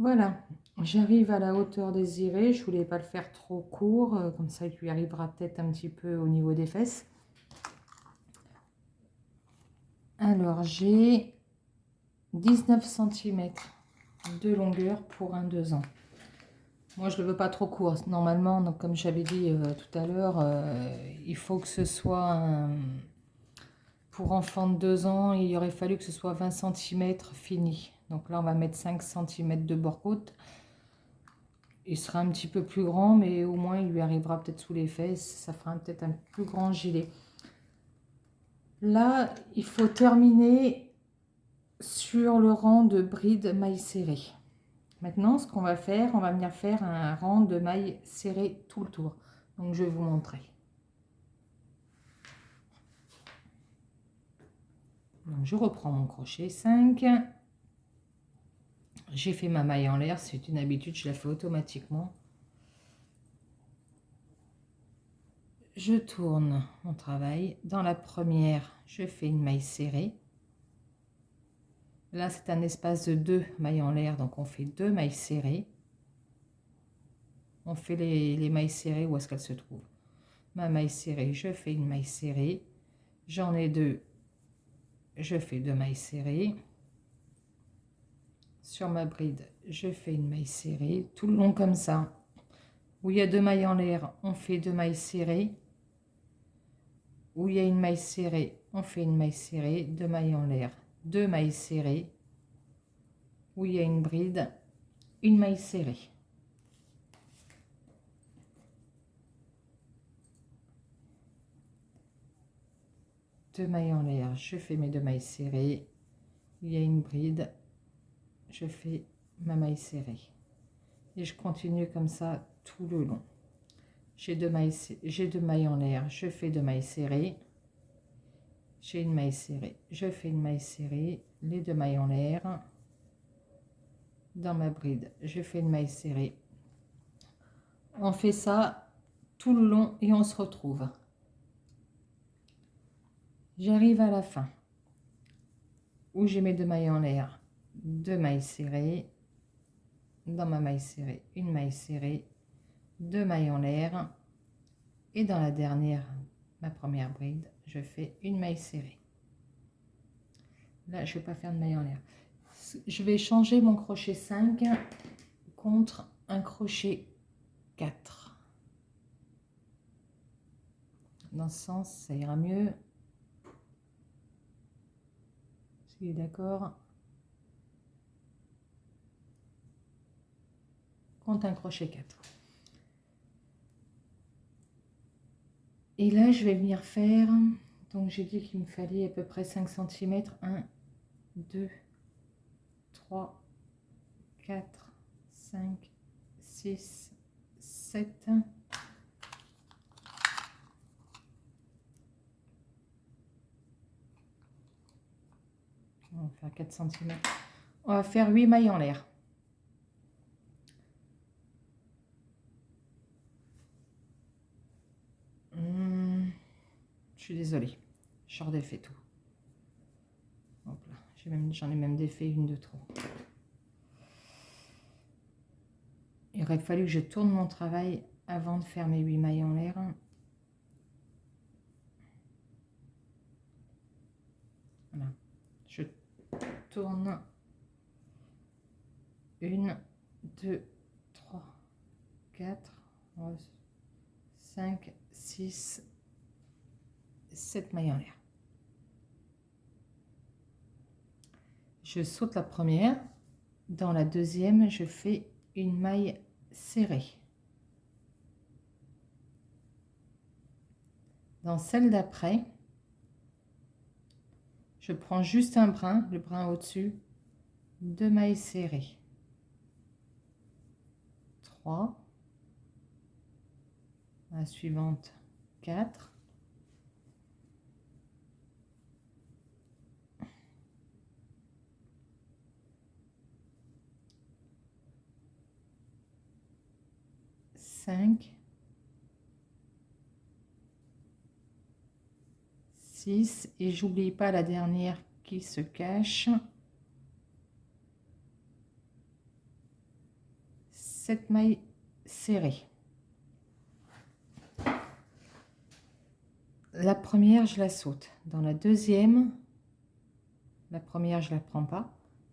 Voilà, j'arrive à la hauteur désirée. Je voulais pas le faire trop court, comme ça il lui arrivera peut-être un petit peu au niveau des fesses. Alors j'ai 19 centimètres de longueur pour un 2 ans. Moi je le veux pas trop court. Normalement, donc, comme j'avais dit tout à l'heure, il faut que ce soit pour enfant de 2 ans, il aurait fallu que ce soit 20 centimètres fini. Donc là on va mettre 5 centimètres de bord-côte. Il sera un petit peu plus grand, mais au moins il lui arrivera peut-être sous les fesses. Ça fera peut-être un plus grand gilet. Là, il faut terminer sur le rang de bride maille serrée. Maintenant, ce qu'on va faire, on va venir faire un rang de maille serrée tout le tour. Donc, je vais vous montrer. Donc, je reprends mon crochet 5. J'ai fait ma maille en l'air. C'est une habitude, je la fais automatiquement. Je tourne mon travail. Dans la première, je fais une maille serrée. Là, c'est un espace de 2 mailles en l'air, donc on fait 2 mailles serrées. On fait les mailles serrées où est-ce qu'elles se trouvent. Ma maille serrée, je fais une maille serrée. J'en ai 2, je fais 2 mailles serrées. Sur ma bride, je fais une maille serrée, tout le long comme ça. Où il y a 2 mailles en l'air, on fait 2 mailles serrées. Où il y a une maille serrée, on fait une maille serrée, 2 mailles en l'air, 2 mailles serrées. Où il y a une bride, une maille serrée. Deux mailles en l'air, je fais mes 2 mailles serrées. Il y a une bride, je fais ma maille serrée. Et je continue comme ça tout le long. J'ai 2 mailles en l'air, je fais 2 mailles serrées. J'ai une maille serrée, je fais une maille serrée, les 2 mailles en l'air. Dans ma bride, je fais une maille serrée. On fait ça tout le long et on se retrouve. J'arrive à la fin où j'ai mes 2 mailles en l'air, 2 mailles serrées. Dans ma maille serrée, une maille serrée, 2 mailles en l'air. Et dans la dernière, ma première bride, je fais une maille serrée. Là, je ne vais pas faire de maille en l'air. Je vais changer mon crochet 5 contre un crochet 4. Dans ce sens, ça ira mieux. Si d'accord. Contre un crochet 4. Et là, je vais venir faire... Donc, j'ai dit qu'il me fallait à peu près 5 cm. 1, 2, 3, 4, 5, 6, 7. On va faire 4 cm. On va faire 8 mailles en l'air. Je suis désolée, je redéfais tout. J'en ai même défait une de trop. Il aurait fallu que je tourne mon travail avant de faire mes 8 mailles en l'air. Voilà. Je tourne 1, 2, 3, 4, 5, 6, 7 mailles en l'air. Je saute la première. Dans la deuxième, je fais une maille serrée. Dans celle d'après, je prends juste un brin, le brin au-dessus, 2 mailles serrées. 3. La suivante, 4. 5, 6 et j'oublie pas la dernière qui se cache. 7 mailles serrées. La première, je la saute. Dans la deuxième, la première, je la prends pas.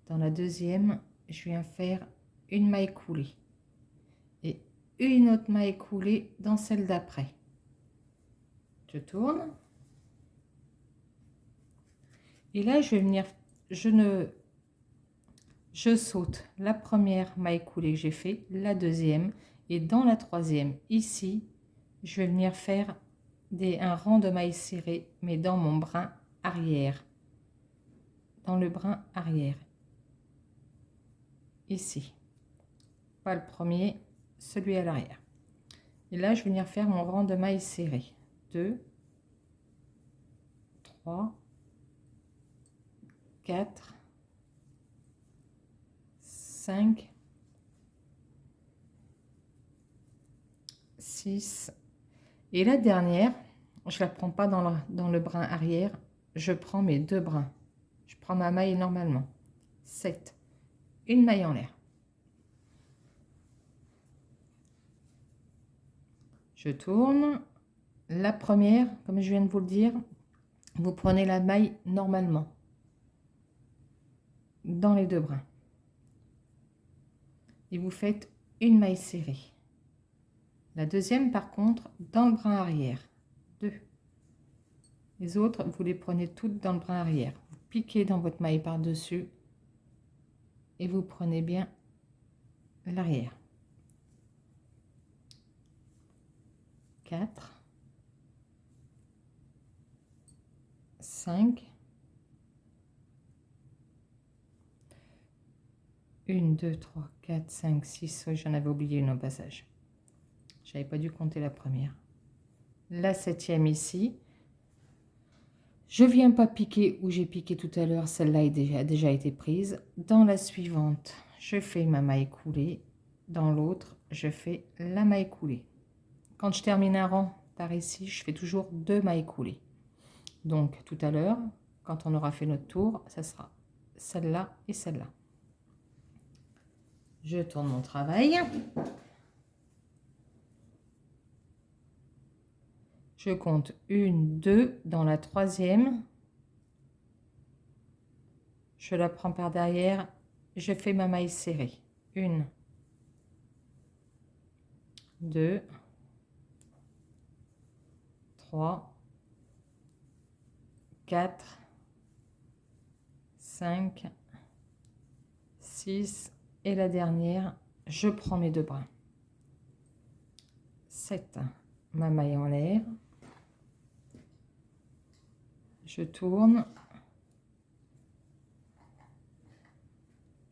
Dans la deuxième, je viens faire une maille coulée et une autre maille coulée dans celle d'après. Je tourne et là je vais venir, je saute la première maille coulée que j'ai fait, la deuxième, et dans la troisième ici je vais venir faire un rang de mailles serrées, mais dans mon brin arrière, dans le brin arrière ici, pas le premier, celui à l'arrière. Et là je vais venir faire mon rang de mailles serrées. 2, 3, 4, 5, 6. Et la dernière, je la prends pas dans le brin arrière, je prends mes deux brins. Je prends ma maille normalement. 7. Une maille en l'air. Je tourne. La première, comme je viens de vous le dire, vous prenez la maille normalement dans les deux brins. Et vous faites une maille serrée. La deuxième, par contre, dans le brin arrière. 2. Les autres, vous les prenez toutes dans le brin arrière. Vous piquez dans votre maille par-dessus et vous prenez bien l'arrière. 4, 5, 1, 2, 3, 4, 5, 6, oui, j'en avais oublié une au passage. J'avais pas dû compter la première. La septième ici. Je viens pas piquer où j'ai piqué tout à l'heure, celle-là a déjà été prise. Dans la suivante, je fais ma maille coulée. Dans l'autre, je fais la maille coulée. Quand je termine un rang par ici, je fais toujours 2 mailles coulées. Donc tout à l'heure, quand on aura fait notre tour, ça sera celle-là et celle-là. Je tourne mon travail. Je compte 1, 2, dans la troisième, je la prends par derrière, je fais ma maille serrée. 1, 2, 3, 4, 5, 6, et la dernière, je prends mes deux brins. 7, ma maille en l'air. Je tourne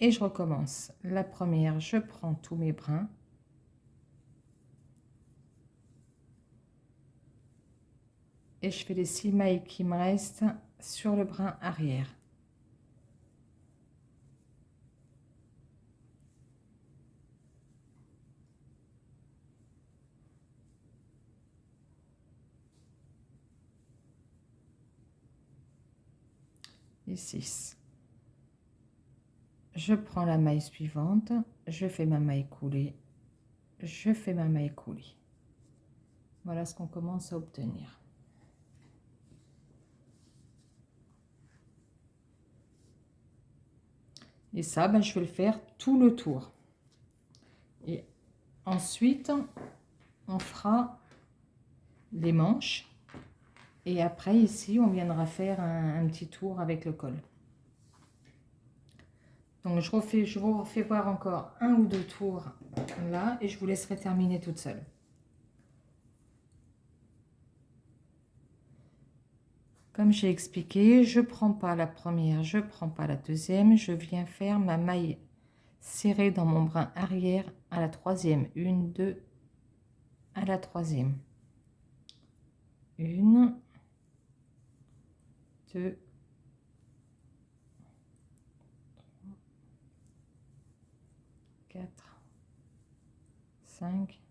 et je recommence. La première, je prends tous mes brins. Et je fais les 6 mailles qui me restent sur le brin arrière. Et 6. Je prends la maille suivante, je fais ma maille coulée, je fais ma maille coulée. Voilà ce qu'on commence à obtenir. Et ça, je vais le faire tout le tour. Et ensuite, on fera les manches. Et après, ici, on viendra faire un petit tour avec le col. Donc, je vous refais voir encore 1 ou 2 tours là. Et je vous laisserai terminer toute seule. Comme j'ai expliqué, je ne prends pas la première, je ne prends pas la deuxième. Je viens faire ma maille serrée dans mon brin arrière à la troisième. 1, 2, à la troisième. 1, 2, 4, 5,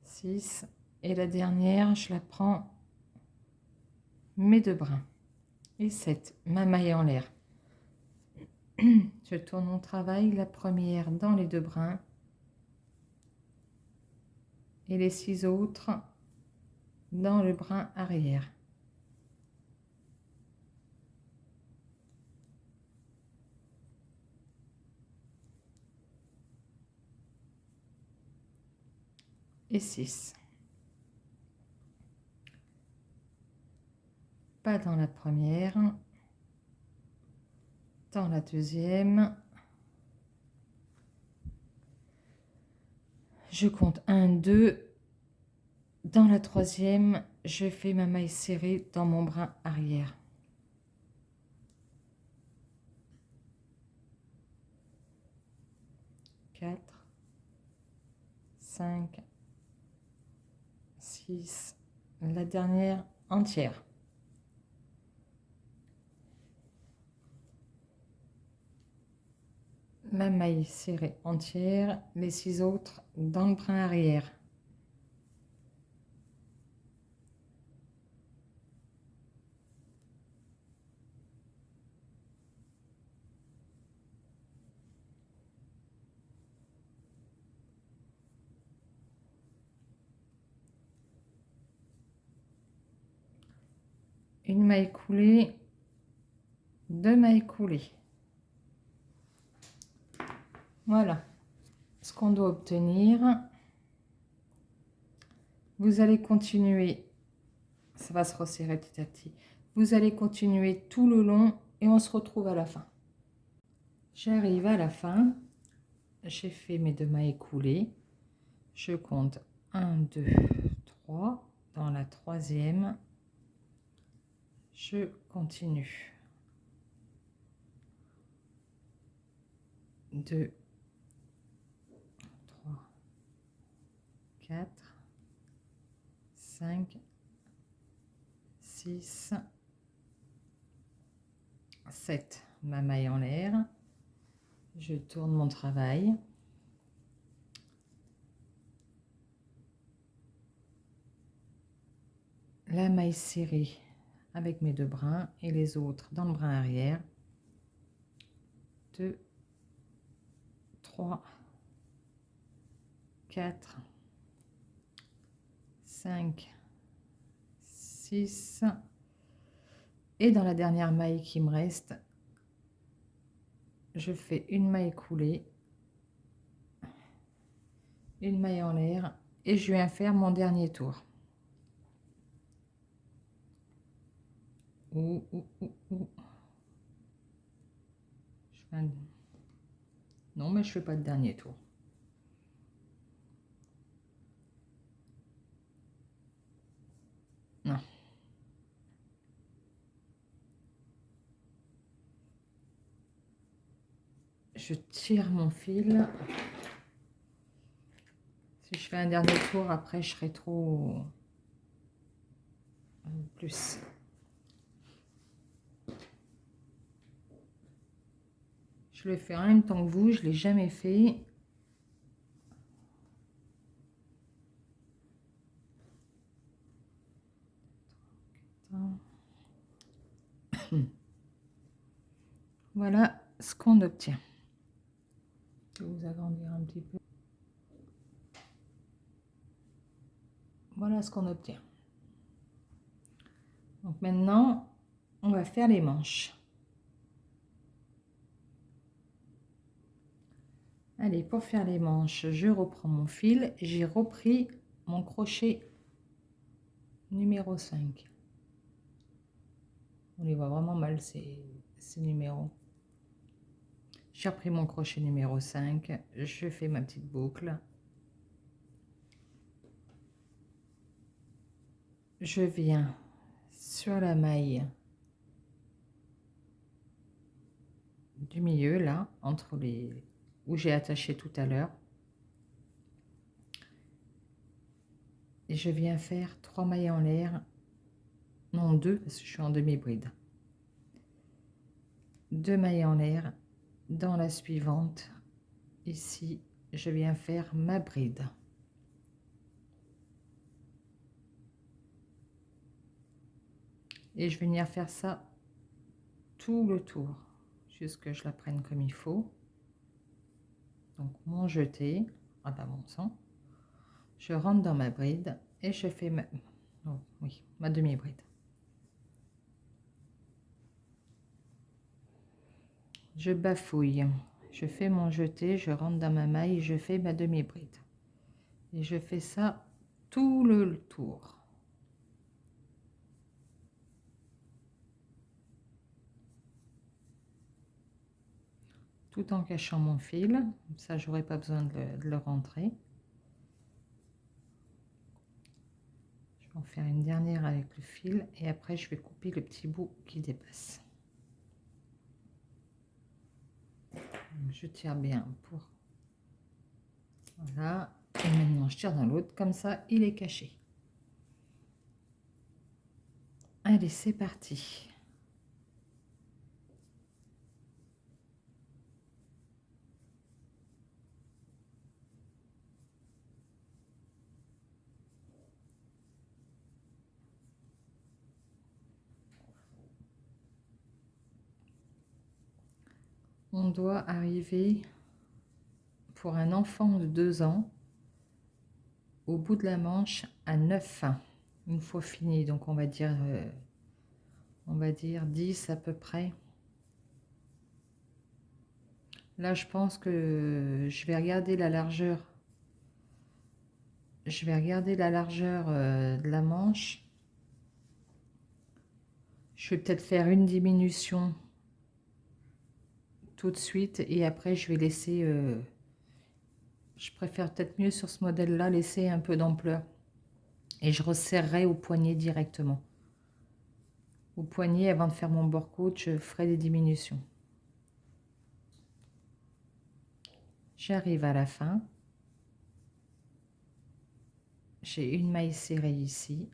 6. Et la dernière, je la prends mes deux brins. Et 7, ma maille en l'air. Je tourne mon travail, la première dans les deux brins, et les 6 autres dans le brin arrière. Et 6. Pas dans la première, dans la deuxième. Je compte 1, 2. Dans la troisième, je fais ma maille serrée dans mon brin arrière. 4, 5, 6, la dernière entière. Ma maille serrée entière, les 6 autres dans le brin arrière. Une maille coulée, 2 mailles coulées. Voilà ce qu'on doit obtenir. Vous allez continuer, ça va se resserrer petit à petit. Vous allez continuer tout le long et on se retrouve à la fin. J'arrive à la fin, j'ai fait mes 2 mailles coulées. Je compte 1, 2, 3. Dans la troisième, je continue. 2, 3, 4, 5, 6, 7. Ma maille en l'air. Je tourne mon travail. La maille serrée avec mes 2 brins et les autres dans le brin arrière. 2, 3, 4, 5, 6. Et dans la dernière maille qui me reste, je fais une maille coulée, une maille en l'air et je viens faire mon dernier tour. Non, mais je fais pas de dernier tour. Non. Je tire mon fil. Si je fais un dernier tour, après je serai trop plus. Je le fais en même temps que vous, je l'ai jamais fait. Voilà ce qu'on obtient. Je vais vous agrandir un petit peu. Voilà ce qu'on obtient. Donc maintenant, on va faire les manches. Allez, pour faire les manches, je reprends mon fil. J'ai repris mon crochet numéro 5. On les voit vraiment mal ces numéros. J'ai repris mon crochet numéro 5. Je fais ma petite boucle. Je viens sur la maille du milieu, là, entre les où j'ai attaché tout à l'heure. Et je viens faire 3 mailles en l'air. Non, 2, parce que je suis en demi-bride. 2 mailles en l'air. Dans la suivante, ici, je viens faire ma bride. Et je vais venir faire ça tout le tour, jusqu'à ce que je la prenne comme il faut. Donc, mon jeté, ah bah bon sang, Je rentre dans ma bride et je fais ma, oh, oui, ma demi-bride. Je bafouille, je fais mon jeté, je rentre dans ma maille, je fais ma demi-bride. Et je fais ça tout le tour. Tout en cachant mon fil, ça j'aurais pas besoin de le rentrer. Je vais en faire une dernière avec le fil et après je vais couper le petit bout qui dépasse. Je tire bien pour... Voilà. Et maintenant je tire dans l'autre, comme ça il est caché. Allez, c'est parti. On doit arriver, pour un enfant de 2 ans, au bout de la manche à 9, une fois fini. Donc on va dire 10 à peu près. Là, je pense que je vais regarder la largeur. Je vais regarder la largeur de la manche. Je vais peut-être faire une diminution tout de suite et après je vais laisser... je préfère peut-être mieux sur ce modèle-là laisser un peu d'ampleur. Et je resserrerai au poignet directement. Au poignet, avant de faire mon bord-côte, je ferai des diminutions. J'arrive à la fin. J'ai une maille serrée ici.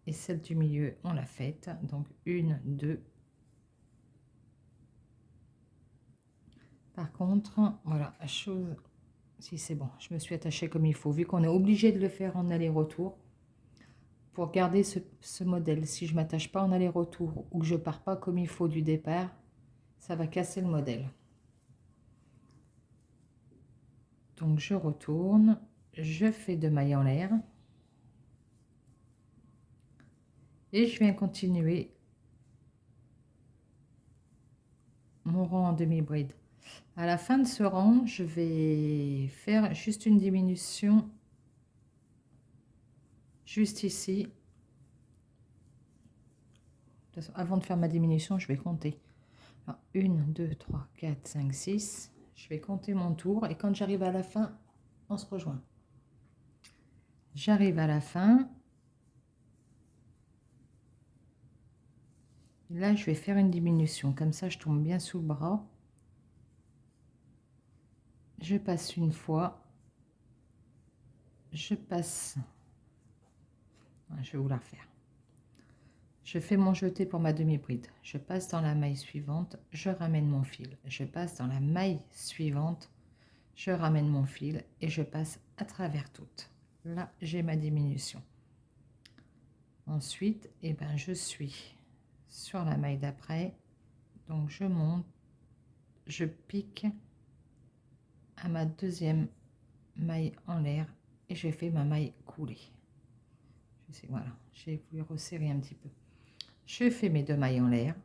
Et celle du milieu, on l'a faite. Donc, 1, 2. Par contre, voilà, chose... Si c'est bon, je me suis attachée comme il faut. Vu qu'on est obligé de le faire en aller-retour. Pour garder ce modèle, si je ne m'attache pas en aller-retour ou que je ne pars pas comme il faut du départ, ça va casser le modèle. Donc, je retourne. Je fais 2 mailles en l'air. Et je viens continuer mon rang en demi-bride. À la fin de ce rang, je vais faire juste une diminution juste ici. Avant de faire ma diminution, je vais compter. 1, 2, 3, 4, 5, 6. Je vais compter mon tour et quand j'arrive à la fin, on se rejoint. J'arrive à la fin. Là, je vais faire une diminution. Comme ça, je tombe bien sous le bras. Je passe une fois. Je passe. Je vais vous la refaire. Je fais mon jeté pour ma demi-bride. Je passe dans la maille suivante. Je ramène mon fil. Je passe dans la maille suivante. Je ramène mon fil et je passe à travers toutes. Là, j'ai ma diminution. Ensuite, eh ben, je suis sur la maille d'après. Donc, je monte. Je pique à ma deuxième maille en l'air et je fais ma maille coulée. Je sais, voilà, j'ai voulu resserrer un petit peu. Je fais mes 2 mailles en l'air.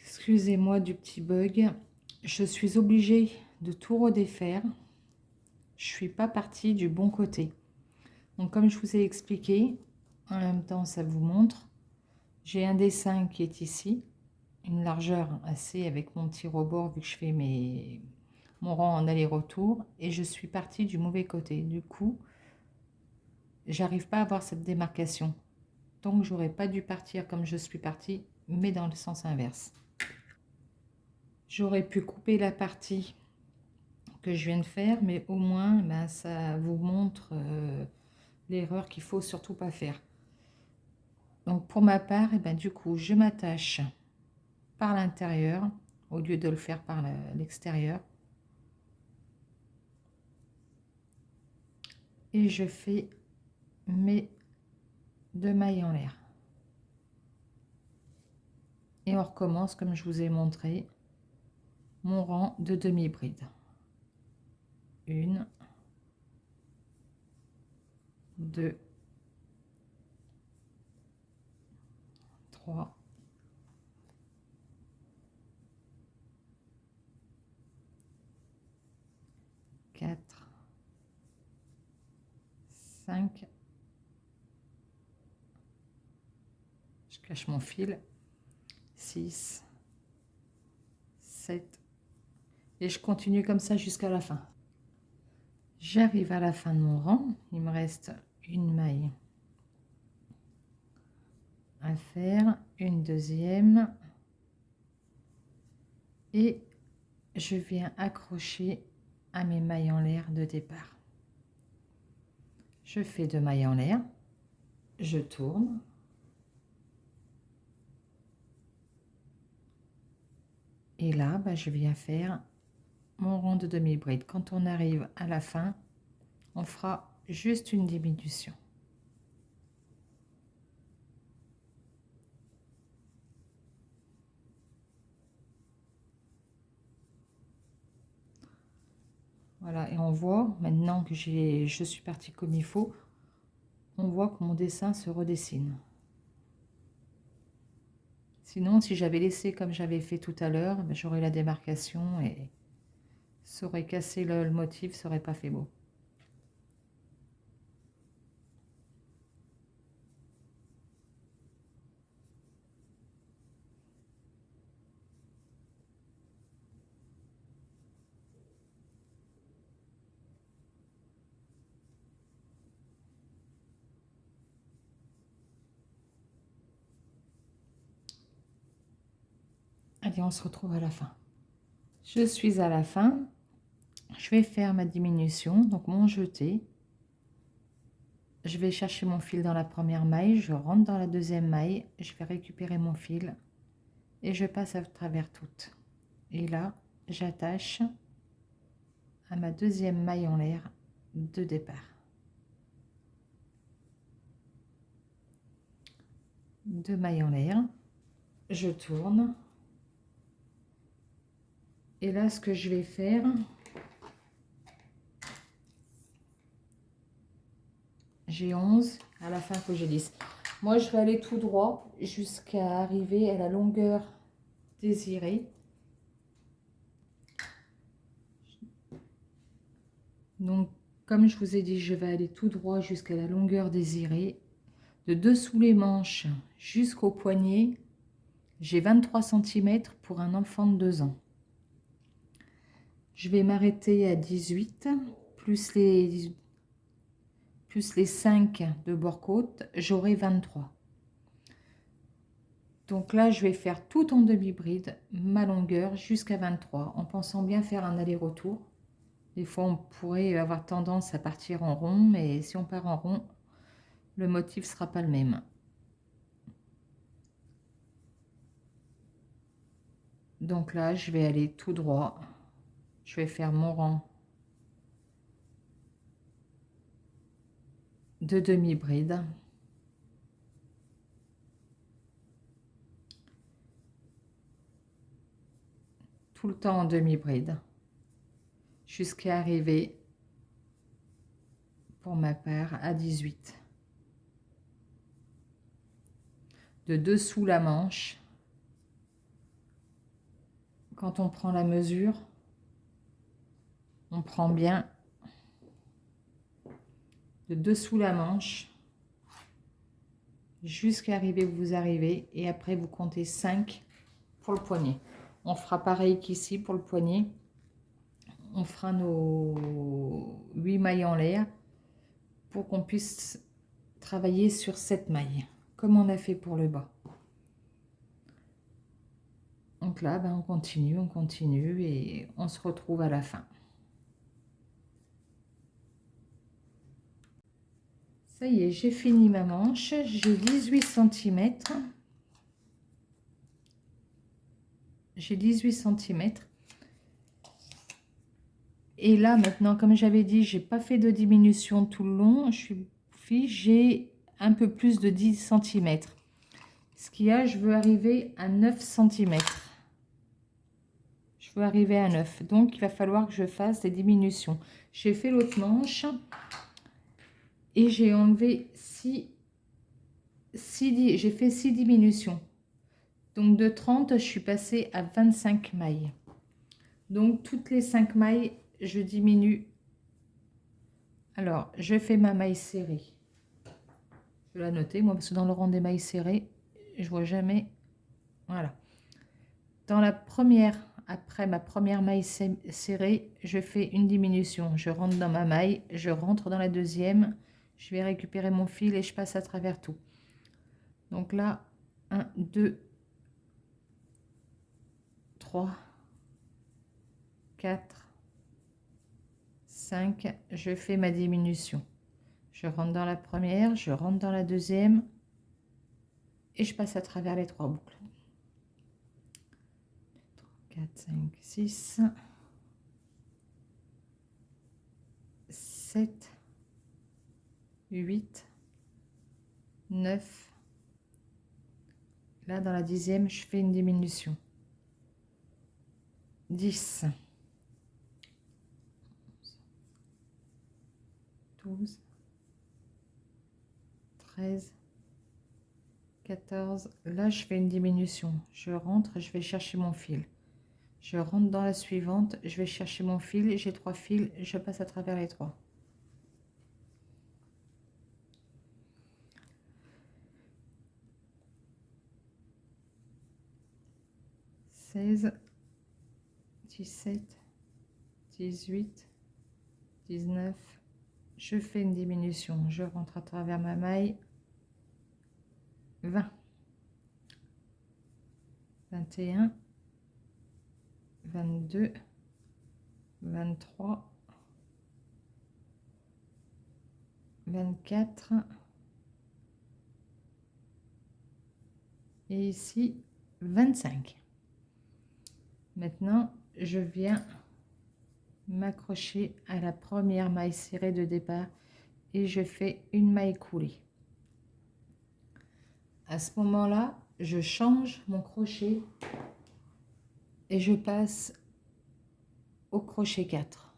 Excusez-moi du petit bug. Je suis obligée de tout redéfaire. Je suis pas partie du bon côté. Donc comme je vous ai expliqué, en même temps ça vous montre, j'ai un dessin qui est ici, une largeur assez avec mon petit rebord vu que je fais mon rang en aller-retour et je suis partie du mauvais côté. Du coup, j'arrive pas à avoir cette démarcation. Donc j'aurais pas dû partir comme je suis partie, mais dans le sens inverse. J'aurais pu couper la partie que je viens de faire, mais au moins ben, ça vous montre l'erreur qu'il faut surtout pas faire. Donc pour ma part, et ben, du coup, je m'attache par l'intérieur au lieu de le faire par l'extérieur. Et je fais mes 2 mailles en l'air. Et on recommence comme je vous ai montré mon rang de demi-bride. 1, 2, 3, 4, 5, je cache mon fil, 6, 7, et je continue comme ça jusqu'à la fin. J'arrive à la fin de mon rang, il me reste une maille à faire, une deuxième, et je viens accrocher à mes mailles en l'air de départ. Je fais 2 mailles en l'air, je tourne, et là je viens faire mon rang de demi-bride. Quand on arrive à la fin, on fera juste une diminution. Voilà, et on voit maintenant que je suis partie comme il faut, on voit que mon dessin se redessine. Sinon, si j'avais laissé comme j'avais fait tout à l'heure, j'aurais la démarcation et ça aurait cassé le motif, ça aurait pas fait beau. Allez, on se retrouve à la fin. Je suis à la fin. Je vais faire ma diminution, donc mon jeté. Je vais chercher mon fil dans la première maille, je rentre dans la deuxième maille, je vais récupérer mon fil et je passe à travers toutes. Et là, j'attache à ma deuxième maille en l'air de départ. 2 mailles en l'air, je tourne. Et là, ce que je vais faire, j'ai 11, à la fin, il faut que j'ai 10. Moi, je vais aller tout droit jusqu'à arriver à la longueur désirée. Donc, comme je vous ai dit, je vais aller tout droit jusqu'à la longueur désirée. De dessous les manches jusqu'au poignet, j'ai 23 cm pour un enfant de 2 ans. Je vais m'arrêter à 18, plus les 5 de bord-côte, j'aurai 23. Donc là, je vais faire tout en demi-bride, ma longueur jusqu'à 23, en pensant bien faire un aller-retour. Des fois, on pourrait avoir tendance à partir en rond, mais si on part en rond, le motif ne sera pas le même. Donc là, je vais aller tout droit. Je vais faire mon rang de demi-bride. Tout le temps en demi-bride. Jusqu'à arriver, pour ma part, à 18. De dessous la manche, quand on prend la mesure, on prend bien de dessous la manche jusqu'à arriver où vous arrivez, et après vous comptez 5 pour le poignet. On fera pareil qu'ici pour le poignet. On fera nos 8 mailles en l'air pour qu'on puisse travailler sur 7 mailles comme on a fait pour le bas. Donc là, on continue et on se retrouve à la fin. Ça y est, j'ai fini ma manche, j'ai 18 cm. j'ai 18 cm. Et là, maintenant, comme j'avais dit, j'ai pas fait de diminution tout le long. J'ai un peu plus de 10 cm. Ce qu'il y a, je veux arriver à 9 cm. Je veux arriver à 9. Donc, il va falloir que je fasse des diminutions. J'ai fait l'autre manche et j'ai enlevé 6 j'ai fait 6 diminutions. Donc, de 30, je suis passée à 25 mailles. Donc, toutes les 5 mailles, je diminue. Alors, je fais ma maille serrée. Je vais la noter, moi, parce que dans le rang des mailles serrées, je vois jamais. Voilà. Dans la première, après ma première maille serrée, je fais une diminution. Je rentre dans ma maille, je rentre dans la deuxième, je vais récupérer mon fil et je passe à travers tout. Donc là, 1, 2, 3, 4, 5, je fais ma diminution. Je rentre dans la première, je rentre dans la deuxième et je passe à travers les 3 boucles. 4, 5, 6, 7, 8, 9. Là, dans la 10e, je fais une diminution. 10, 12, 13, 14. Là, je fais une diminution. Je rentre, je vais chercher mon fil. Je rentre dans la suivante, je vais chercher mon fil. J'ai 3 fils, je passe à travers les 3. 16, 17, 18, 19. Je fais une diminution. Je rentre à travers ma maille. 20, 21, 22, 23, 24. Et ici, 25. Maintenant, je viens m'accrocher à la première maille serrée de départ et je fais une maille coulée. À ce moment-là, je change mon crochet et je passe au crochet 4.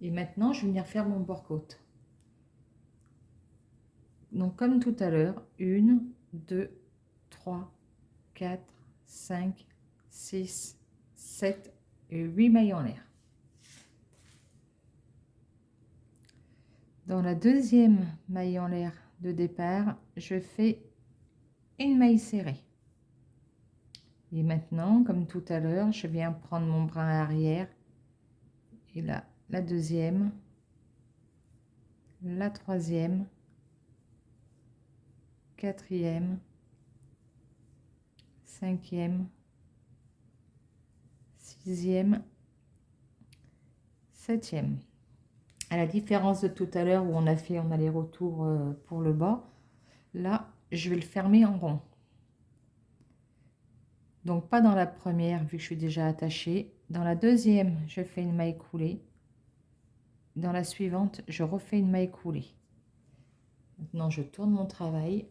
Et maintenant, je vais venir faire mon bord-côte. Donc, comme tout à l'heure, 1, 2, 3, 4, 5, 6, 7 et 8 mailles en l'air. Dans la deuxième maille en l'air de départ, je fais une maille serrée. Et maintenant, comme tout à l'heure, je viens prendre mon brin arrière. Et là, la deuxième, la troisième, quatrième, cinquième, sixième, septième. À la différence de tout à l'heure où on a fait en aller-retour pour le bas, là, je vais le fermer en rond. Donc, pas dans la première, vu que je suis déjà attachée. Dans la deuxième, je fais une maille coulée. Dans la suivante, je refais une maille coulée. Maintenant, je tourne mon travail.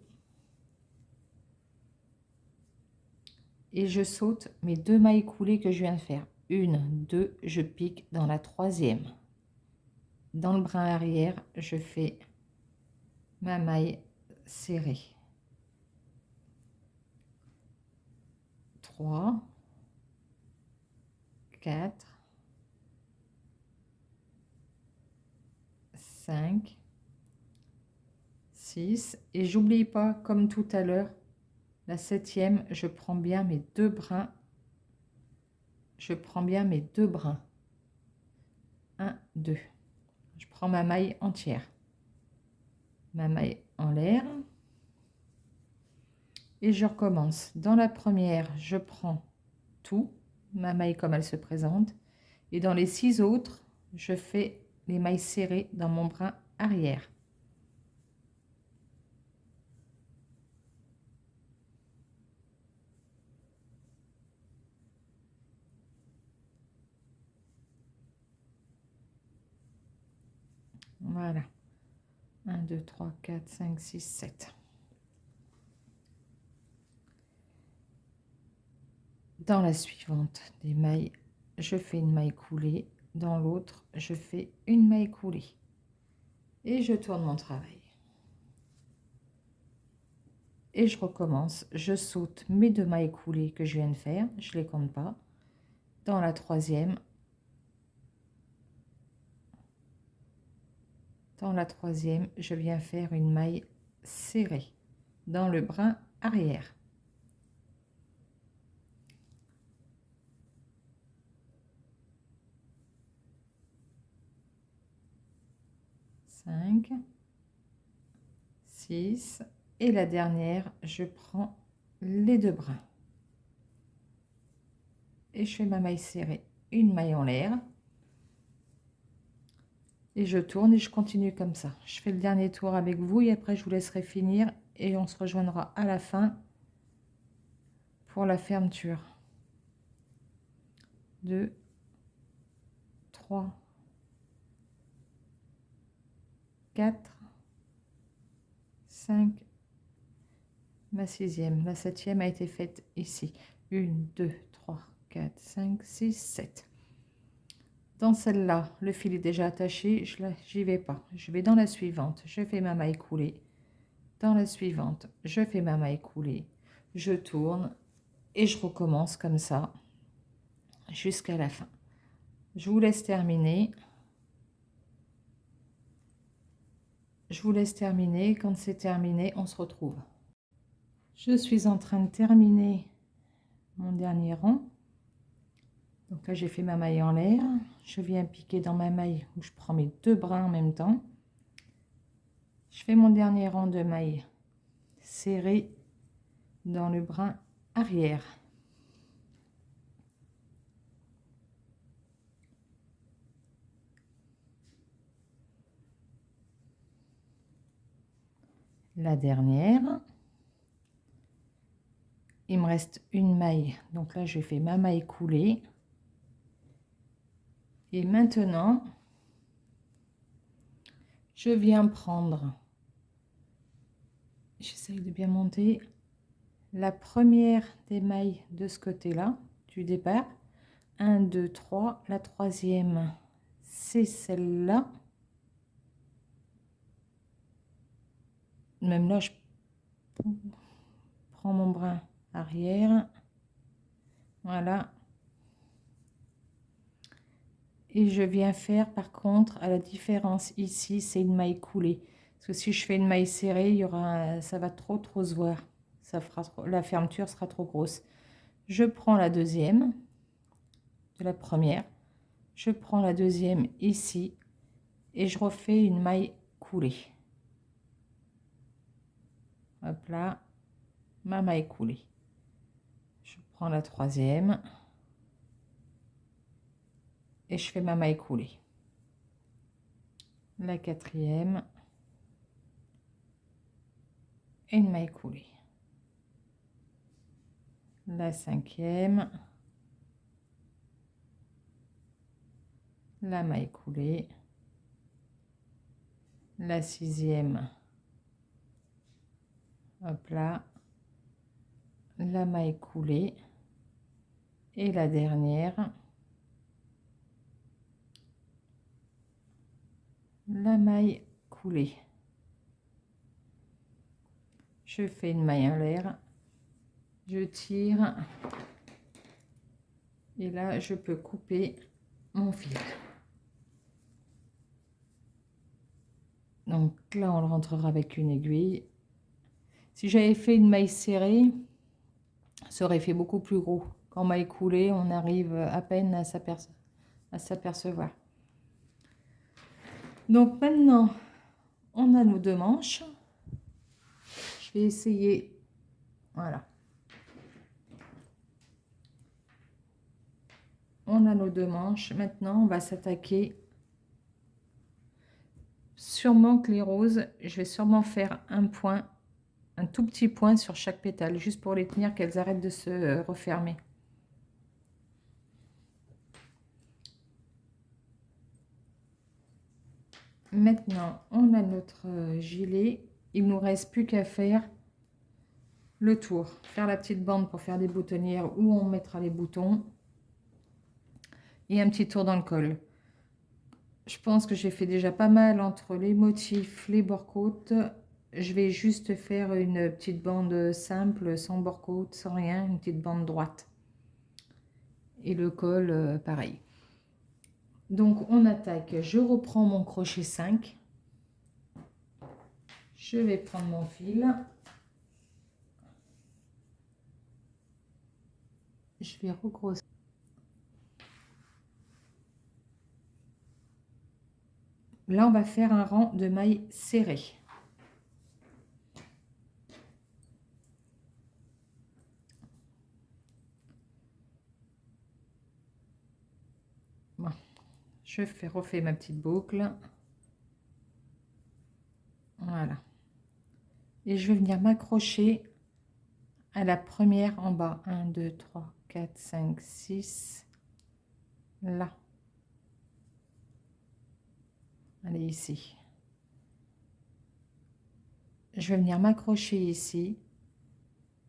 Et je saute mes 2 mailles coulées que je viens de faire. 1, 2, je pique dans la troisième. Dans le brin arrière, je fais ma maille serrée. 3, 4, 5, 6. Et j'oublie pas, comme tout à l'heure, la septième, je prends bien mes 2 brins. Je prends bien mes 2 brins. 1, 2. Je prends ma maille entière. Ma maille en l'air. Et je recommence. Dans la première, je prends tout, ma maille comme elle se présente. Et dans les 6 autres, je fais les mailles serrées dans mon brin arrière. Voilà. 1, 2, 3, 4, 5, 6, 7. Dans la suivante des mailles, je fais une maille coulée. Dans l'autre, je fais une maille coulée. Et je tourne mon travail. Et je recommence. Je saute mes 2 mailles coulées que je viens de faire. Je ne les compte pas. Dans la troisième, je viens faire une maille serrée dans le brin arrière. Cinq, 6 et la dernière, je prends les 2 brins et je fais ma maille serrée, une maille en l'air et je tourne et je continue comme ça. Je fais le dernier tour avec vous et après je vous laisserai finir et on se rejoindra à la fin pour la fermeture. 2, 3, 4, 5, ma 6e, la 7e a été faite ici. 1, 2, 3, 4, 5, 6, 7. Dans celle-là, le fil est déjà attaché, j'y vais pas. Je vais dans la suivante, je fais ma maille coulée. Dans la suivante, je fais ma maille coulée. Je tourne et je recommence comme ça jusqu'à la fin. Je vous laisse terminer. Je vous laisse terminer. Quand c'est terminé, on se retrouve. Je suis en train de terminer mon dernier rang. Donc là, j'ai fait ma maille en l'air. Je viens piquer dans ma maille où je prends mes 2 brins en même temps. Je fais mon dernier rang de mailles serrées dans le brin arrière. La dernière. Il me reste une maille. Donc là, je fais ma maille coulée. Et maintenant, je viens prendre, j'essaye de bien monter, la première des mailles de ce côté-là, du départ. 1, 2, 3. La troisième, c'est celle-là. Même là, je prends mon brin arrière. Voilà. Et je viens faire, par contre, à la différence ici, c'est une maille coulée. Parce que si je fais une maille serrée, il y aura, ça va trop se voir. Ça fera trop, la fermeture sera trop grosse. Je prends la deuxième de la première. Je prends la deuxième ici. Et je refais une maille coulée. Hop là. Ma maille coulée. Je prends la troisième. Et je fais ma maille coulée. La quatrième. Et une maille coulée. La cinquième. La maille coulée. La sixième. Hop là. La maille coulée. Et la dernière. La maille coulée. Je fais une maille en l'air. Je tire. Et là, je peux couper mon fil. Donc là, on le rentrera avec une aiguille. Si j'avais fait une maille serrée, ça aurait fait beaucoup plus gros. Quand maille coulée, on arrive à peine à s'apercevoir. Donc maintenant, on a nos 2 manches. Je vais essayer, voilà. On a nos 2 manches. Maintenant, on va s'attaquer. Sûrement que les roses, je vais sûrement faire un point, un tout petit point sur chaque pétale, juste pour les tenir, qu'elles arrêtent de se refermer. Maintenant, on a notre gilet. Il ne nous reste plus qu'à faire le tour. Faire la petite bande pour faire des boutonnières où on mettra les boutons. Et un petit tour dans le col. Je pense que j'ai fait déjà pas mal entre les motifs, les bord-côtes. Je vais juste faire une petite bande simple, sans bord-côte, sans rien, une petite bande droite. Et le col, pareil. Donc, on attaque. Je reprends mon crochet 5. Je vais prendre mon fil. Je vais regrossir. Là, on va faire un rang de mailles serrées. Bon. Je refais ma petite boucle. Voilà. Et je vais venir m'accrocher à la première en bas. 1, 2, 3, 4, 5, 6. Là. Allez, ici. Je vais venir m'accrocher ici.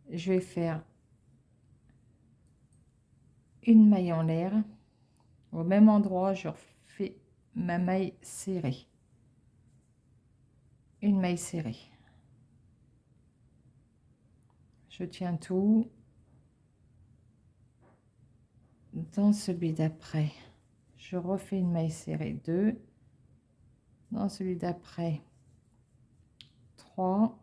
Je vais faire une maille en l'air. Au même endroit, je refais ma maille serrée. Une maille serrée. Je tiens tout. Dans celui d'après, je refais une maille serrée 2. Dans celui d'après, 3.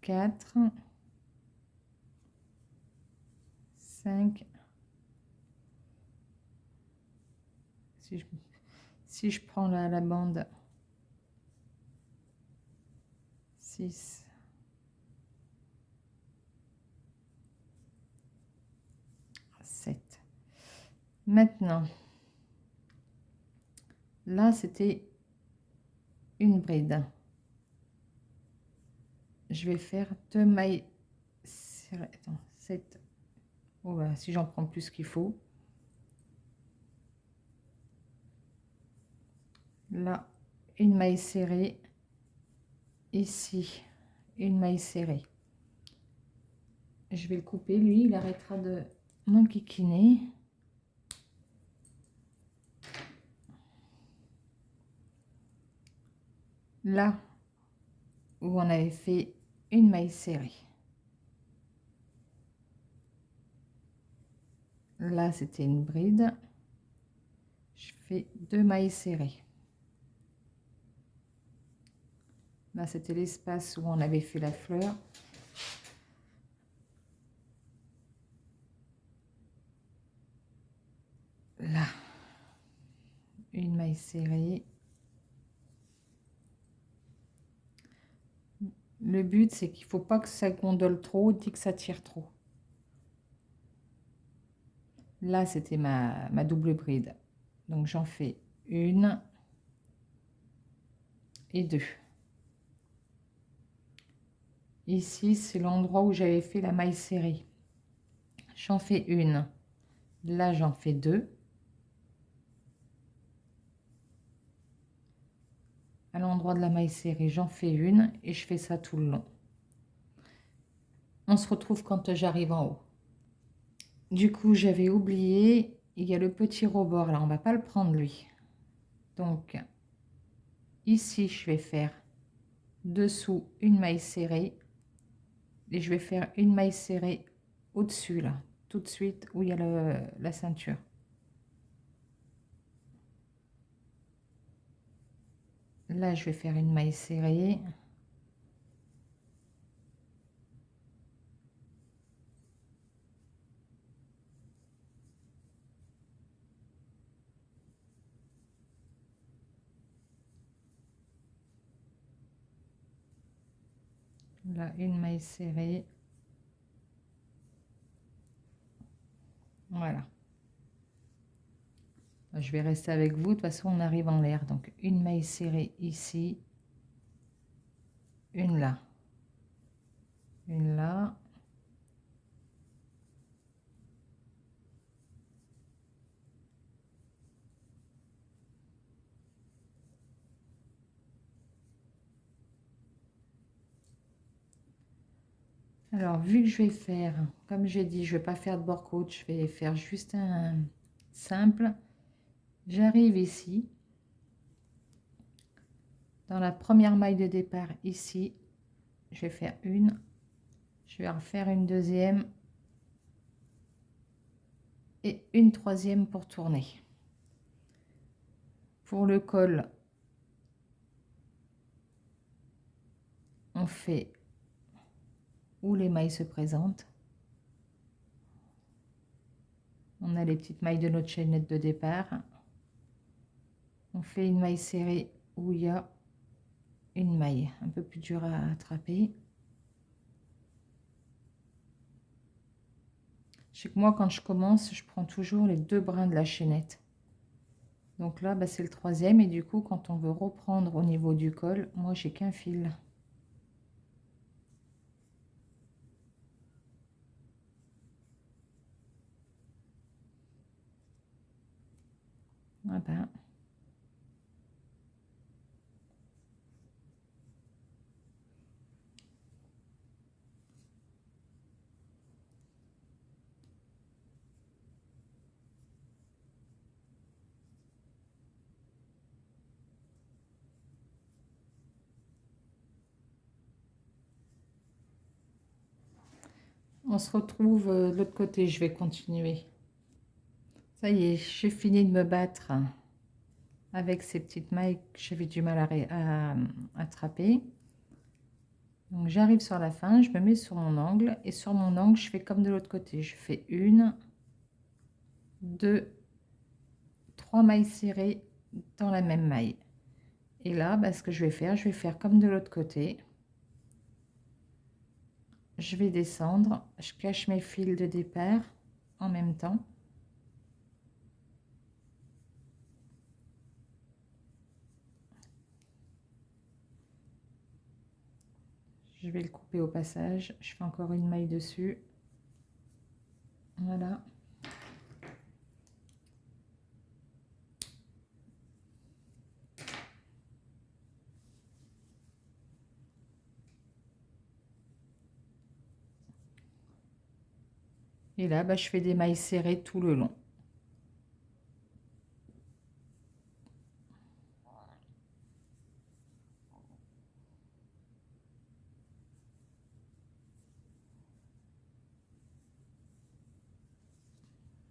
4. 5. Si je prends la bande 6, 7. Maintenant, là, c'était une bride. Je vais faire 2 mailles serrées. Attends, 7. Oh, voilà, si j'en prends plus qu'il faut. Là, une maille serrée. Ici, une maille serrée. Je vais le couper, lui, il arrêtera de m'enquiquiner. Là où on avait fait une maille serrée. Là, c'était une bride. Je fais 2 mailles serrées. Là, c'était l'espace où on avait fait la fleur. Là, une maille serrée. Le but, c'est qu'il ne faut pas que ça gondole trop, ni que ça tire trop. Là, c'était ma double bride. Donc, j'en fais 1 et 2. Ici, c'est l'endroit où j'avais fait la maille serrée. J'en fais 1. Là, j'en fais 2. À l'endroit de la maille serrée, j'en fais 1 et je fais ça tout le long. On se retrouve quand j'arrive en haut. Du coup, j'avais oublié, il y a le petit rebord là, on va pas le prendre lui. Donc, ici, je vais faire dessous une maille serrée et je vais faire une maille serrée au-dessus là, tout de suite où il y a la ceinture. Là, je vais faire une maille serrée. Là, une maille serrée. Voilà. Je vais rester avec vous. De toute façon, on arrive en l'air. Donc, une maille serrée ici. Une là. Une là. Alors, vu que je vais faire, comme j'ai dit, je vais pas faire de bord côte, je vais faire juste un simple. J'arrive ici, dans la première maille de départ, ici, je vais faire une, je vais refaire une deuxième et une troisième pour tourner. Pour le col, on fait où les mailles se présentent. On a les petites mailles de notre chaînette de départ. On fait une maille serrée où il y a une maille un peu plus dure à attraper. Je sais que moi, quand je commence, je prends toujours les 2 brins de la chaînette. Donc là, bah, c'est le troisième. Et du coup, quand on veut reprendre au niveau du col, moi, j'ai qu'un fil. Ah ben. On se retrouve de l'autre côté. Je vais continuer. Ça y est, j'ai fini de me battre avec ces petites mailles que j'avais du mal à attraper. Donc j'arrive sur la fin, je me mets sur mon angle et sur mon angle, je fais comme de l'autre côté. Je fais une, deux, trois mailles serrées dans la même maille. Et là, bah, ce que je vais faire comme de l'autre côté. Je vais descendre, je cache mes fils de départ en même temps. Je vais le couper au passage. Je fais encore une maille dessus. Voilà. Et là, bah, je fais des mailles serrées tout le long.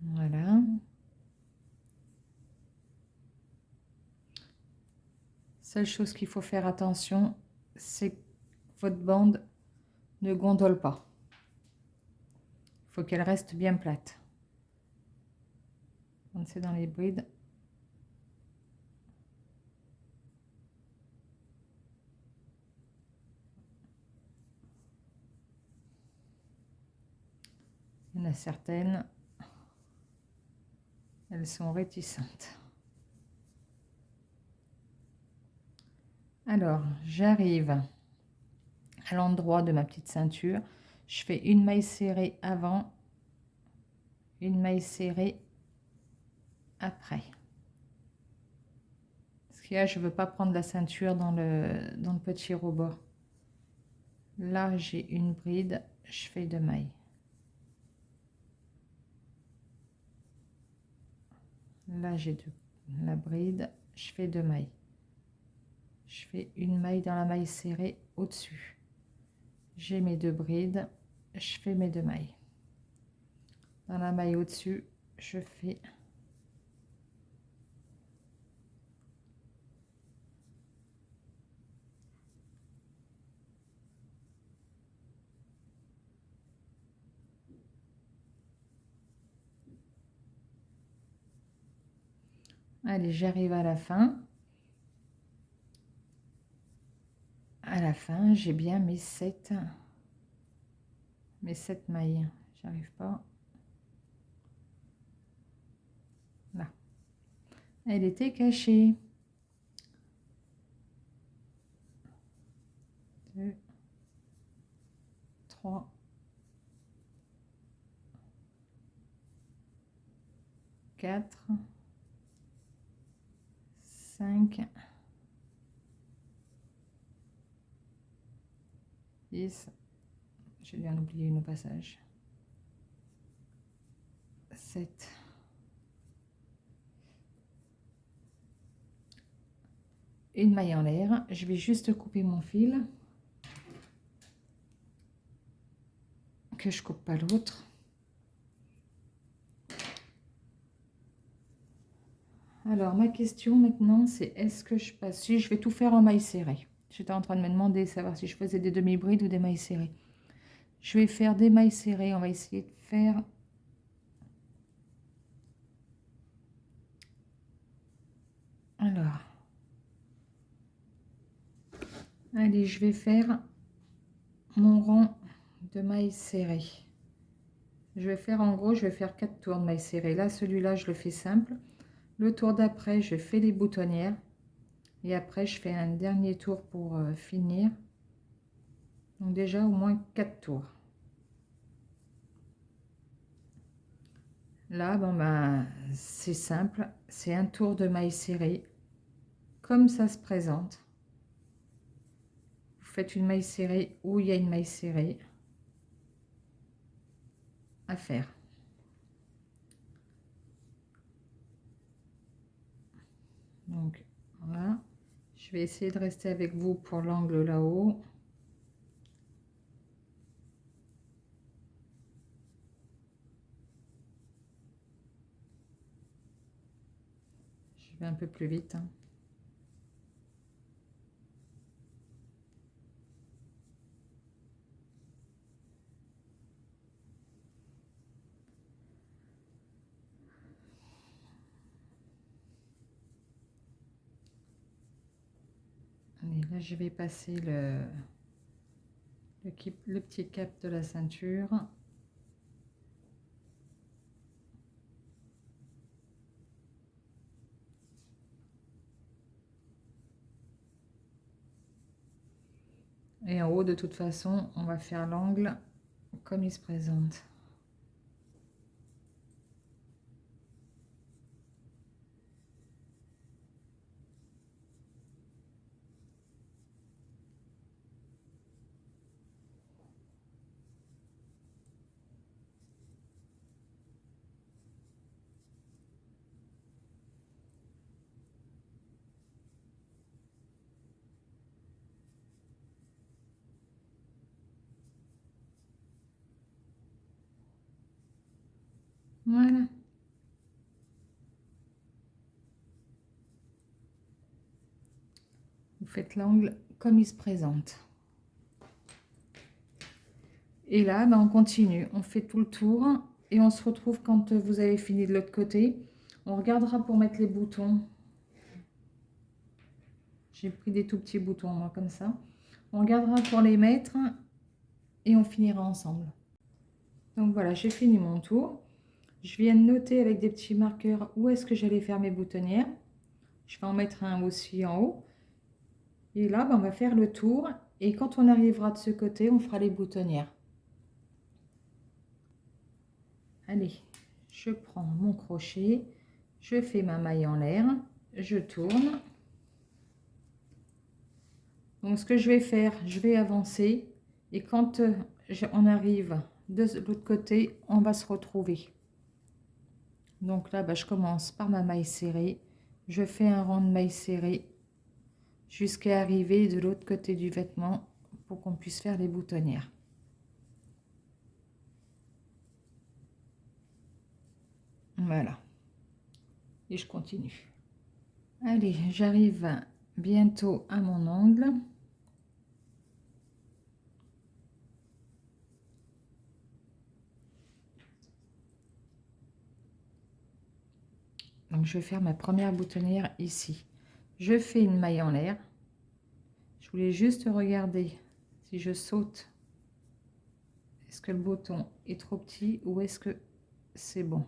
Voilà. Seule chose qu'il faut faire attention, c'est que votre bande ne gondole pas. Il faut qu'elle reste bien plate. Quand c'est dans les brides. Il y en a certaines, elles sont réticentes. Alors, j'arrive à l'endroit de ma petite ceinture. Je fais une maille serrée avant, une maille serrée après. Parce que là, je ne veux pas prendre la ceinture dans le petit rebord. Là, j'ai une bride, je fais 2 mailles. Là, j'ai la bride, je fais 2 mailles. Je fais une maille dans la maille serrée au-dessus. J'ai mes 2 brides, je fais mes 2 mailles. Dans la maille au-dessus, je fais allez, j'arrive à la fin. À la fin, j'ai bien mes 7 mailles. J'arrive pas. Là. Elle était cachée. 2, 3, 4, 5, 6. j'ai bien oublié une au passage. 7. Une maille en l'air. Je vais juste couper mon fil. Que je coupe pas l'autre. Alors, ma question maintenant, c'est est-ce que je passe... Si je vais tout faire en maille serrée. J'étais en train de me demander, savoir si je faisais des demi-brides ou des mailles serrées. Je vais faire des mailles serrées. On va essayer de faire... Alors... Allez, je vais faire mon rang de mailles serrées. Je vais faire en gros, je vais faire 4 tours de mailles serrées. Là, celui-là, je le fais simple. Le tour d'après, je fais les boutonnières. Et après, je fais un dernier tour pour finir. Donc déjà, au moins 4 tours. Là, bon, ben, c'est simple. C'est un tour de mailles serrées. Comme ça se présente. Vous faites une maille serrée où il y a une maille serrée à faire. Donc, voilà. Je vais essayer de rester avec vous pour l'angle là-haut. Je vais un peu plus vite. Hein. Allez, là, je vais passer le petit cap de la ceinture. Et en haut, de toute façon, on va faire l'angle comme il se présente. Voilà. Vous faites l'angle comme il se présente. Et là, ben, on continue. On fait tout le tour et on se retrouve quand vous avez fini de l'autre côté. On regardera pour mettre les boutons. J'ai pris des tout petits boutons, moi, comme ça. On regardera pour les mettre et on finira ensemble. Donc voilà, j'ai fini mon tour. Je viens de noter avec des petits marqueurs où est-ce que j'allais faire mes boutonnières. Je vais en mettre un aussi en haut. Et là, ben, on va faire le tour. Et quand on arrivera de ce côté, on fera les boutonnières. Allez, je prends mon crochet. Je fais ma maille en l'air. Je tourne. Donc, ce que je vais faire, je vais avancer. Et quand on arrive de l'autre côté, on va se retrouver. Donc là, ben, je commence par ma maille serrée. Je fais un rang de maille serrée jusqu'à arriver de l'autre côté du vêtement pour qu'on puisse faire les boutonnières. Voilà. Et je continue. Allez, j'arrive bientôt à mon angle. Donc, je vais faire ma première boutonnière ici. Je fais une maille en l'air. Je voulais juste regarder si je saute. Est-ce que le bouton est trop petit ou est-ce que c'est bon?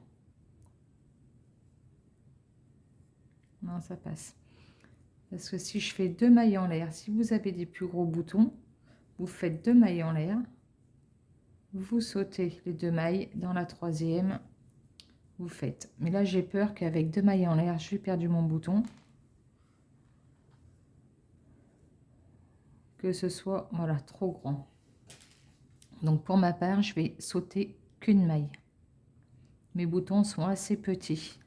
Non, ça passe. Parce que si je fais 2 mailles en l'air, si vous avez des plus gros boutons, vous faites 2 mailles en l'air. Vous sautez les 2 mailles. Dans la troisième, vous faites. Mais là, j'ai peur qu'avec 2 mailles en l'air, j'ai perdu mon bouton. Que ce soit, voilà, trop grand. Donc pour ma part, je vais sauter qu'une maille. Mes boutons sont assez petits.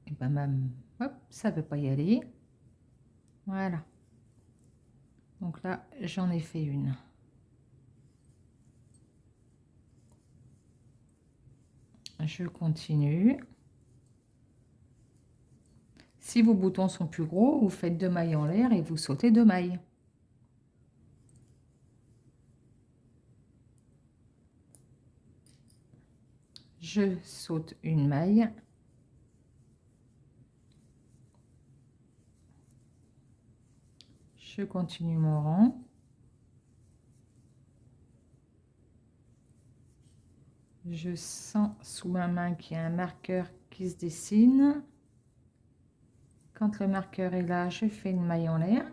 Et ben même, hop, ça ne veut pas y aller. Voilà. Donc là, j'en ai fait une. Je continue. Si vos boutons sont plus gros, vous faites 2 mailles en l'air et vous sautez 2 mailles. Je saute une maille. Je continue mon rang. Je sens sous ma main qu'il y a un marqueur qui se dessine. Quand le marqueur est là, je fais une maille en l'air.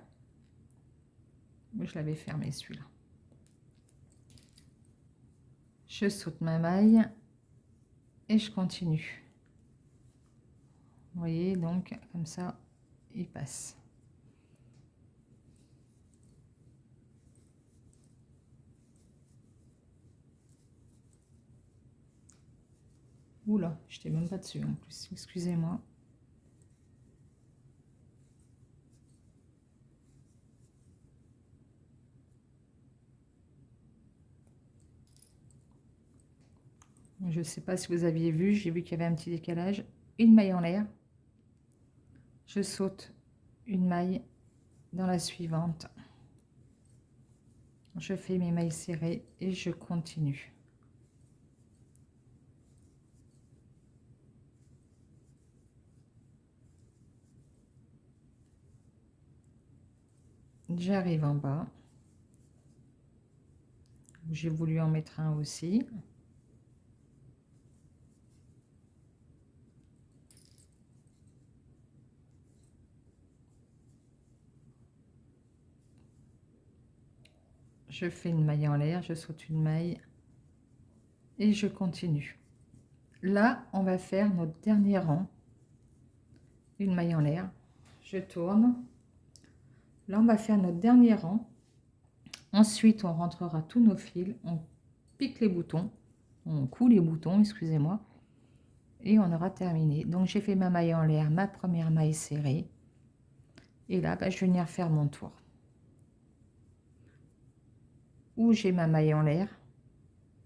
Je l'avais fermé celui-là. Je saute ma maille et je continue. Vous voyez, donc comme ça, il passe. Oula, je n'étais même pas dessus en plus, excusez-moi. Je ne sais pas si vous aviez vu, j'ai vu qu'il y avait un petit décalage. Une maille en l'air. Je saute une maille dans la suivante. Je fais mes mailles serrées et je continue. J'arrive en bas. J'ai voulu en mettre un aussi. Je fais une maille en l'air, je saute une maille et je continue. Là, on va faire notre dernier rang. Une maille en l'air, je tourne. Là, on va faire notre dernier rang. Ensuite, on rentrera tous nos fils, on pique les boutons, on coud les boutons, excusez-moi, et on aura terminé. Donc, j'ai fait ma maille en l'air, ma première maille serrée. Et là, je vais venir faire mon tour. Où j'ai ma maille en l'air,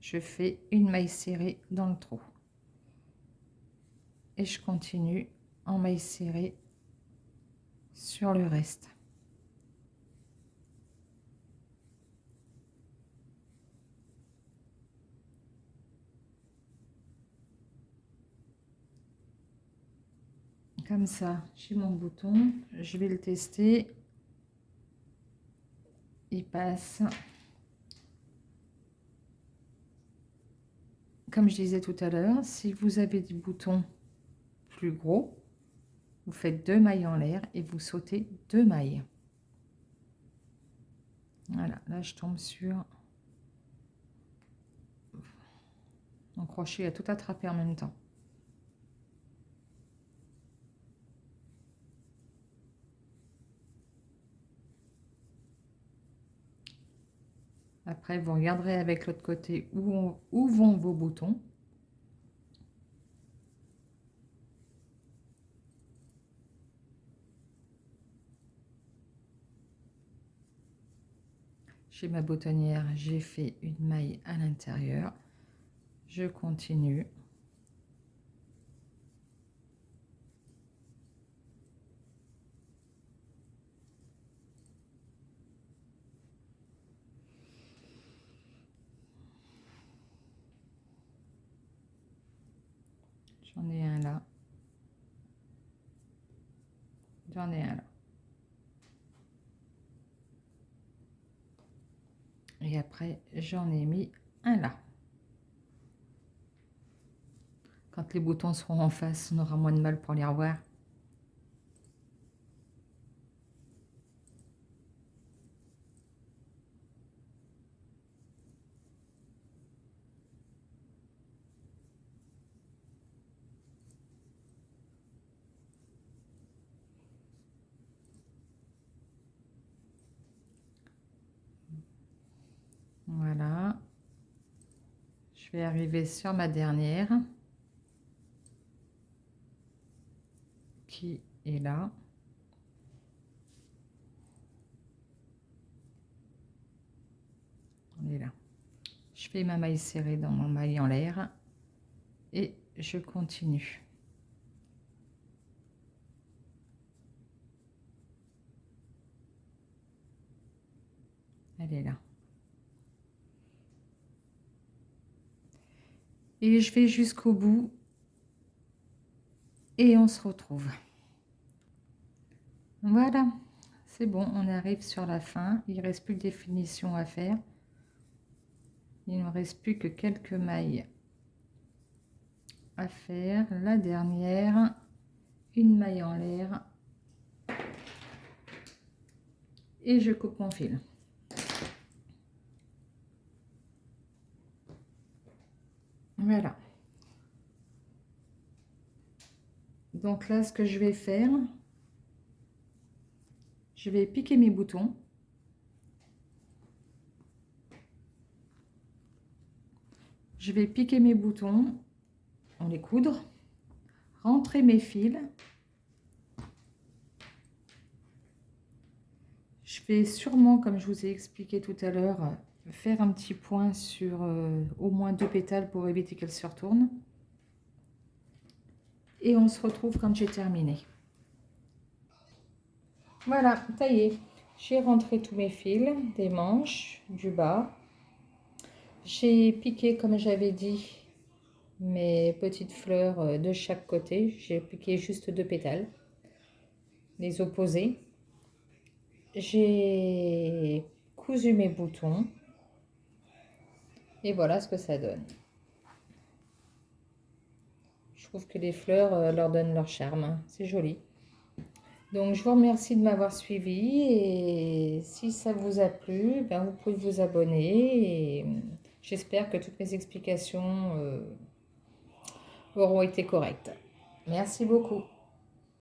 je fais une maille serrée dans le trou. Et je continue en maille serrée sur le reste. Comme ça, j'ai mon bouton, je vais le tester. Il passe. Comme je disais tout à l'heure, si vous avez des boutons plus gros, vous faites 2 mailles en l'air et vous sautez 2 mailles. Voilà, là je tombe sur mon crochet à tout attraper en même temps. Après, vous regarderez avec l'autre côté où vont vos boutons. J'ai ma boutonnière, j'ai fait une maille à l'intérieur. Je continue. J'en ai un là. J'en ai un là. Et après, j'en ai mis un là. Quand les boutons seront en face, on aura moins de mal pour les revoir. Je vais arriver sur ma dernière qui est là. On est là. Je fais ma maille serrée dans mon maille en l'air et je continue. Elle est là. Et je vais jusqu'au bout et on se retrouve. Voilà, c'est bon, on arrive sur la fin. Il ne reste plus de définition à faire. Il ne me reste plus que quelques mailles à faire. La dernière, une maille en l'air et je coupe mon fil. Voilà. Donc là, ce que je vais faire, je vais piquer mes boutons. Je vais piquer mes boutons, en les coudre, rentrer mes fils. Je vais sûrement, comme je vous ai expliqué tout à l'heure, faire un petit point sur au moins 2 pétales pour éviter qu'elle se retourne. Et on se retrouve quand j'ai terminé. Voilà, ça y est, j'ai rentré tous mes fils, des manches, du bas. J'ai piqué, comme j'avais dit, mes petites fleurs de chaque côté. J'ai piqué juste 2 pétales, les opposés. J'ai cousu mes boutons. Et voilà ce que ça donne. Je trouve que les fleurs leur donnent leur charme. C'est joli. Donc, je vous remercie de m'avoir suivi. Et si ça vous a plu, ben, vous pouvez vous abonner. Et j'espère que toutes mes explications auront été correctes. Merci beaucoup.